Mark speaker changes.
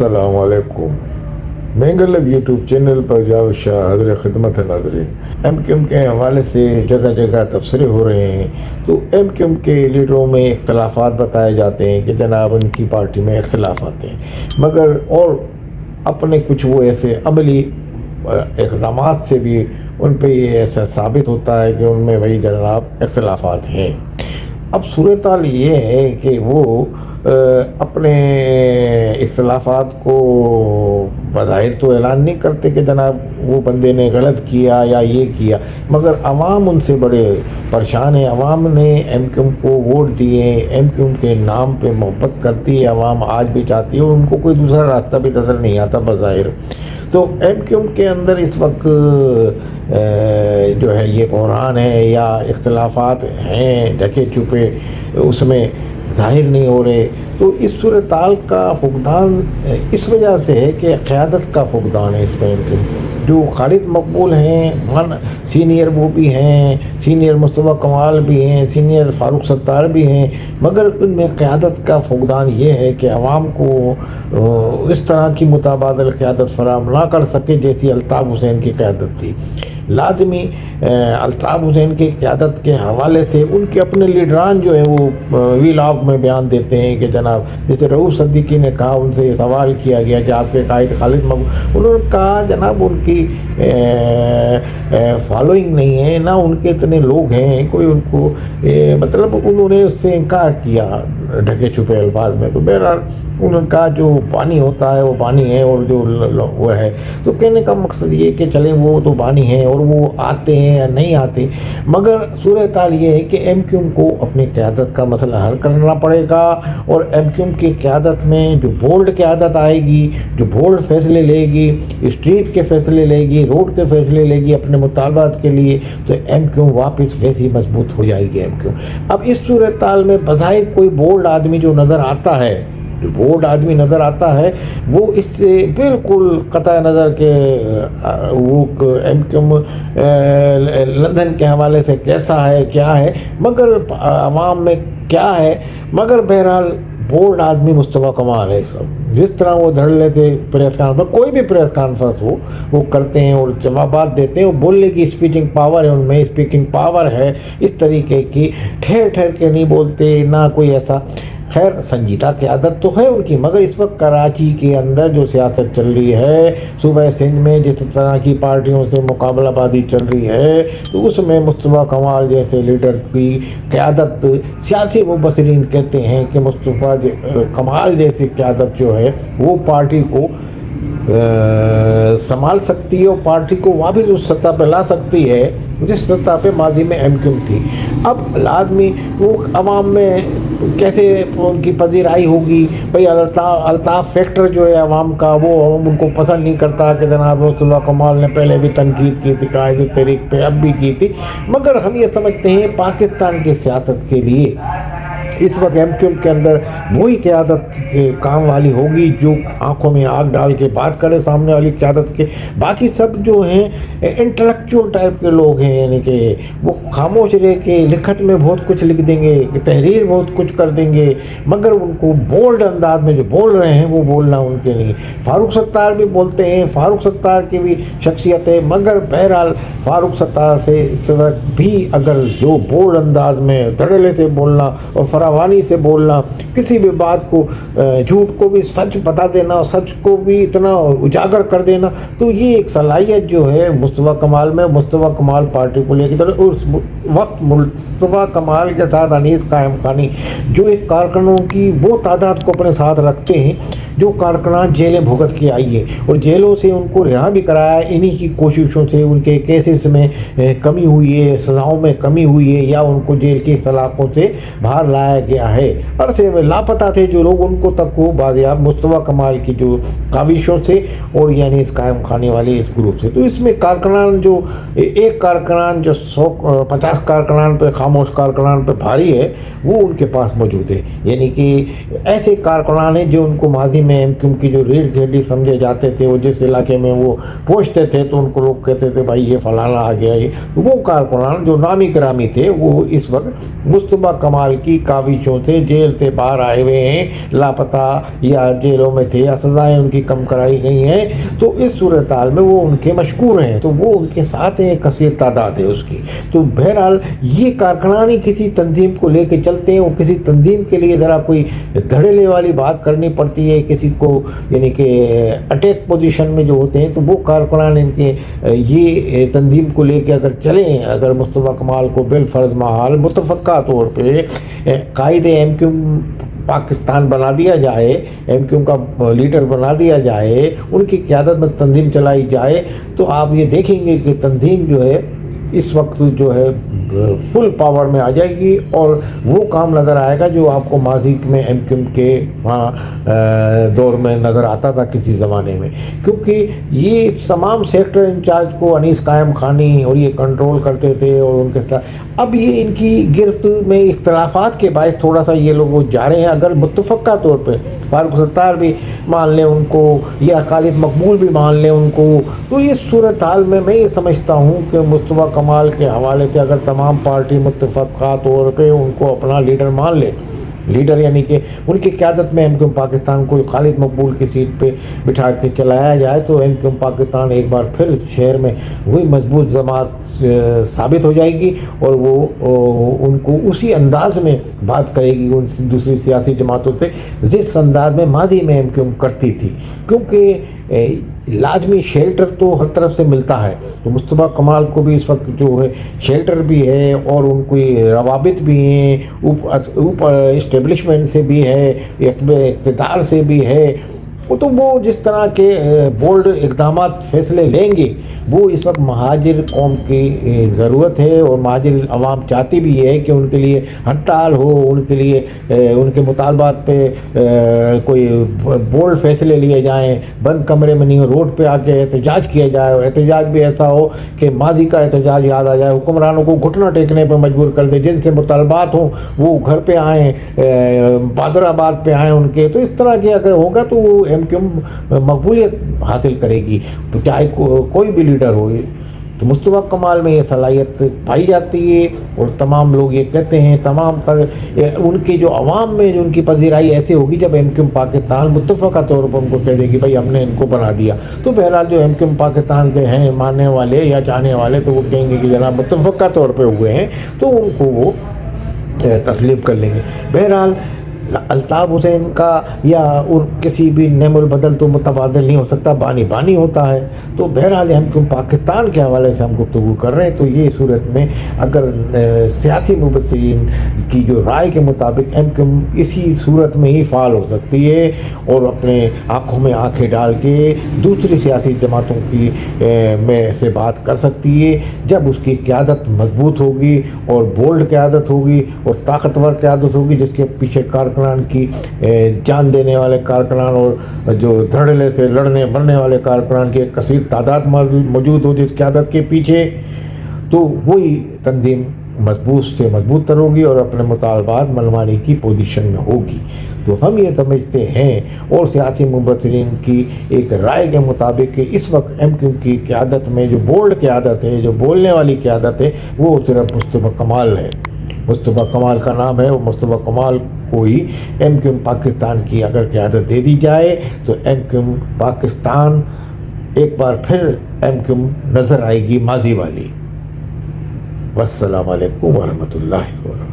Speaker 1: अस्सलाम वालेकुम। मैंगलब YouTube channel पर जाओ शाह हज़र खिदमत है नाज़रीन। एम के हवाले से जगह जगह तबसरे हो रहे हैं, तो एम के लीडरों में इख्तलाफात बताए जाते हैं कि जनाब उनकी पार्टी में इख्तलाफात हैं, मगर और अपने कुछ वो ऐसे अमली इक़दामात से भी उन पे ये ऐसा साबित होता है कि उनमें वही जनाब इख्तलाफात हैं। अब सूरत हाल ये है कि वो अपने इख्तलाफात को बज़ाहिर तो ऐलान नहीं करते कि जनाब वो बंदे ने गलत किया या ये किया, मगर अवाम उनसे बड़े परेशान है। अवाम ने एम को वोट दिए, एम के नाम पे मोहब्बत करती है अवाम, आज भी चाहती है, और उनको कोई दूसरा रास्ता भी नज़र नहीं आता बज़ाहिर। तो एम के अंदर इस वक्त जो है ये बहरान है या इख्तलाफात हैं ढके छुपे, उसमें ज़ाहिर नहीं हो रहे। तो इस सूरत हाल का फुक़दान इस वजह से है कि क़यादत का फुक़दान है इसमें। जो खालिद मकबूल हैं सीनियर वो भी हैं, सीनियर मुस्तफ़ा कमाल भी हैं, सीनियर फ़ारूक सत्तार भी हैं, मगर उनमें क़यादत का फुक़दान ये है कि अवाम को इस तरह की मुतबादिल क़यादत फ़राहम ना कर सके जैसी अल्ताफ़ हुसैन की क़यादत थी। लाजमी अल्ताफ़ हुसैन की क़यादत के हवाले से उनके अपने लीडरान जो है वो वीलॉग में बयान देते हैं कि जनाब, जैसे रऊफ़ सिद्दीकी ने कहा, उनसे ये सवाल किया गया कि आपके कायद खालिद मकबूल, उन्होंने कहा जनाब उनकी फॉलोइंग नहीं है, ना उनके इतने लोग हैं, कोई उनको मतलब उन्होंने उससे इनकार किया ढके छुपे अल्फाज में। तो बहरहाल उन्होंने कहा जो बानी होता है वो बानी है, और जो वो है, तो कहने का मकसद ये कि चले वो तो बानी है और वो आते हैं या नहीं आते, मगर सूरत हाल ये है कि एम को अपनी क़यादत का मसला हल करना पड़ेगा। और एम की क़यादत में जो बोल्ड क़यादत आएगी, जो बोल्ड फैसले लेगी, स्ट्रीट के फैसले लेगी, रोड के फैसले लेगी अपने मुतालबात के लिए, तो एम वापस वैसे ही मजबूत हो जाएगी एम। अब इस सूरत हाल में बज़ाहिर कोई बोल्ड आदमी जो नज़र आता है, जो बोल्ड आदमी नज़र आता है, वो इससे बिल्कुल कतई नज़र के वो एम लंदन के हवाले से कैसा है क्या है, मगर आवाम में क्या है, मगर बहरहाल बोल्ड आदमी मुस्तफ़ा कमाल है। सब जिस तरह वो धड़ लेते प्रेस कॉन्फ्रेंस, कोई भी प्रेस कॉन्फ्रेंस हो वो करते हैं और जवाबात देते हैं, वो बोलने की स्पीकिंग पावर है, उनमें स्पीकिंग पावर है इस तरीके की, ठहर ठहर के नहीं बोलते, ना कोई ऐसा। खैर संजीदा क़यादत तो है उनकी, मगर इस वक्त कराची के अंदर जो सियासत चल रही है, सूबह सिंध में जिस तरह की पार्टियों से मुकाबलाबाजी चल रही है, तो उसमें मुस्तफ़ा कमाल जैसे लीडर की क़यादत, सियासी मुबसरीन कहते हैं कि मुस्तफ़ा कमाल जैसी क़यादत जो है वो पार्टी को संभाल सकती है और पार्टी को वापस उस सतह पर ला सकती है जिस सतह पे माजी में एम थी। अब लाजमी वो अवाम में कैसे उनकी पजीराई होगी, भाई अल्ताफ़ फैक्टर जो है अवाम का, वो अवाम उनको पसंद नहीं करता कि जनाब मुस्तफ़ा कमाल ने पहले भी तनकीद की थी कायदे तहरीक पे, अब भी की थी, मगर हम ये समझते हैं पाकिस्तान की सियासत के लिए इस वक्त एम के अंदर वही क़यादत काम वाली होगी जो आंखों में आग डाल के बात करे सामने वाली क़यादत के। बाकी सब जो हैं इंटेलेक्चुअल टाइप के लोग हैं, यानी कि वो खामोश रह के लिखत में बहुत कुछ लिख देंगे, तहरीर बहुत कुछ कर देंगे, मगर उनको बोल्ड अंदाज में जो बोल रहे हैं वो बोलना उनके नहीं। फ़ारूक सत्तार भी बोलते हैं, फ़ारूक सत्तार की भी शख्सियत है, मगर बहरहाल फ़ारूक सत्तार से इस वक्त भी अगर जो बोल्ड अंदाज में धड़ल्ले से बोलना और फरावानी से बोलना, किसी भी बात को झूठ को भी सच बता देना और सच को भी इतना उजागर कर देना, तो ये एक सलाहियत जो है मुस्तफ़ा कमाल में, मुस्तफ़ा कमाल पार्टी को लेकर उस वक्त मुस्तफ़ा कमाल के साथ अनीस कायम खानी जो एक कारकुनों की वो तादाद को अपने साथ रखते हैं जो कारकुनान जेलें भुगत के आई है और जेलों से उनको रिहा भी कराया, इन्हीं की कोशिशों से उनके केसेस में कमी हुई है, सज़ाओं में कमी हुई है, या उनको जेल की सलाखों से बाहर लाया गया है। अरसे में लापता थे जो लोग, उनको तक को बादियाब मुस्तफ़ा कमाल की जो काविशों से और यानी इस कायम खाने वाले इस ग्रुप से। तो इसमें कारकुनान जो एक कारकुनान जो 150 कारकुनान पे, खामोश कारकुनान पे भारी है, वो उनके पास मौजूद है, यानी कि ऐसे कारकुनान हैं जो उनको माजी ماضی میں ایم کیو کی جو ریڑھ کی ہڈی سمجھے جاتے تھے، وہ جس علاقے میں وہ پہنچتے تھے تو ان کو لوگ کہتے تھے بھائی یہ فلانا آ گیا، یہ وہ کارکنان جو نامی گرامی تھے وہ اس وقت مصطفیٰ کمال کی کاوشوں سے جیل سے باہر آئے ہوئے ہیں، لاپتہ یا جیلوں میں تھے یا سزائیں ان کی کم کرائی گئی ہیں، تو اس صورتحال میں وہ ان کے مشکور ہیں، تو وہ ان کے ساتھ ہیں، کثیر تعداد ہے اس کی۔ تو بہرحال یہ کارکنان ہی کسی تنظیم کو لے کے چلتے ہیں، اور کسی تنظیم کے لیے ذرا کوئی دھڑلے والی بات کرنی پڑتی ہے کسی کو، یعنی کہ اٹیک پوزیشن میں جو ہوتے ہیں، تو وہ کارکنان ان کے یہ تنظیم کو لے کے اگر چلیں، اگر مصطفیٰ کمال کو بالفرض محال متفقہ طور پہ قائد ایم کیو پاکستان بنا دیا جائے، ایم کیو کا لیڈر بنا دیا جائے، ان کی قیادت میں تنظیم چلائی جائے، تو آپ یہ دیکھیں گے کہ تنظیم جو ہے اس وقت جو ہے فل پاور میں آ جائے گی، اور وہ کام نظر آئے گا جو آپ کو ماضی میں ایم کیو کے وہاں دور میں نظر آتا تھا کسی زمانے میں، کیونکہ یہ تمام سیکٹر انچارج کو انیس قائم خانی اور یہ کنٹرول کرتے تھے، اور ان کے ساتھ اب یہ ان کی گرفت میں اختلافات کے باعث تھوڑا سا یہ لوگ جا رہے ہیں۔ اگر متفقہ طور پہ فاروق ستار بھی مان لیں ان کو، یا خالد مقبول بھی مان لیں ان کو، تو اس صورتحال میں یہ سمجھتا ہوں کہ مصطفیٰ کمال کے حوالے سے اگر تمام پارٹی متفقہ طور پہ ان کو اپنا لیڈر مان لے، لیڈر یعنی کہ ان کی قیادت میں ایم کیو پاکستان کو خالد مقبول کی سیٹ پہ بٹھا کے چلایا جائے، تو ایم کیو پاکستان ایک بار پھر شہر میں وہی مضبوط جماعت ثابت ہو جائے گی، اور وہ ان کو اسی انداز میں بات کرے گی ان دوسری سیاسی جماعتوں سے جس انداز میں ماضی میں ایم کیو کرتی تھی، کیونکہ لازمی شیلٹر تو ہر طرف سے ملتا ہے، تو مصطفیٰ کمال کو بھی اس وقت جو ہے شیلٹر بھی ہے، اور ان کو روابط بھی ہیں، اوپر اسٹیبلشمنٹ سے بھی ہے، اقتدار سے بھی ہے، تو وہ جس طرح کے بولڈ اقدامات فیصلے لیں گے، وہ اس وقت مہاجر قوم کی ضرورت ہے، اور مہاجر عوام چاہتی بھی ہے کہ ان کے لیے ہڑتال ہو، ان کے لیے ان کے مطالبات پہ کوئی بولڈ فیصلے لیے جائیں، بند کمرے میں نہیں، روڈ پہ آ کے احتجاج کیا جائے، اور احتجاج بھی ایسا ہو کہ ماضی کا احتجاج یاد آ جائے، حکمرانوں کو گھٹنا ٹیکنے پہ مجبور کر دے، جن سے مطالبات ہوں وہ گھر پہ آئیں، بادر آباد پہ آئیں ان کے، تو اس طرح کے اگر ہوگا تو وہ ایم کیو مقبولیت حاصل کرے گی، چاہے کوئی بھی لیڈر ہو۔ تو مصطفیٰ کمال میں یہ صلاحیت پائی جاتی ہے، اور تمام لوگ یہ کہتے ہیں، تمام ان کی جو عوام میں جو ان کی پذیرائی ایسی ہوگی جب ایم کیو پاکستان متفقہ طور پر ان کو کہہ دے گی بھائی ہم نے ان کو بنا دیا، تو بہرحال جو ایم کیو پاکستان کے ہیں ماننے والے یا چاہنے والے، تو وہ کہیں گے کہ جناب متفقہ طور پہ ہوئے ہیں، تو ان کو وہ تسلیم کر لیں گے۔ بہرحال الطاف حسین کا یا کسی بھی نعم البدل تو متبادل نہیں ہو سکتا، بانی بانی ہوتا ہے، تو بہرحال ہم کیوں پاکستان کے حوالے سے ہم گفتگو کر رہے ہیں، تو یہ صورت میں اگر سیاسی مبصرین کی جو رائے کے مطابق ایم کیو اسی صورت میں ہی فعال ہو سکتی ہے، اور اپنے آنکھوں میں آنکھیں ڈال کے دوسری سیاسی جماعتوں کی میں سے بات کر سکتی ہے، جب اس کی قیادت مضبوط ہوگی، اور بولڈ قیادت ہوگی، اور طاقتور قیادت ہوگی، جس کے پیچھے کارکنان کی جان دینے والے کارکنان، اور جو دھڑلے سے لڑنے مرنے والے کارکنان کی ایک کثیر تعداد موجود ہو جس قیادت کے پیچھے، تو وہی تنظیم مضبوط سے مضبوط تر ہوگی، اور اپنے مطالبات منوانے کی پوزیشن میں ہوگی۔ تو ہم یہ سمجھتے ہیں، اور سیاسی مبصرین کی ایک رائے کے مطابق کہ اس وقت ایم کیو کی قیادت میں جو بولڈ قیادت ہے، جو بولنے والی قیادت ہے، وہ صرف مصطفیٰ کمال ہے، مصطفیٰ کمال کا نام ہے، وہ مصطفیٰ کمال کو ہی ایم کیو پاکستان کی اگر قیادت دے دی جائے، تو ایم کیو پاکستان ایک بار پھر ایم کیو نظر آئے گی ماضی والی۔ والسلام علیکم ورحمۃ اللہ وبرکاتہ۔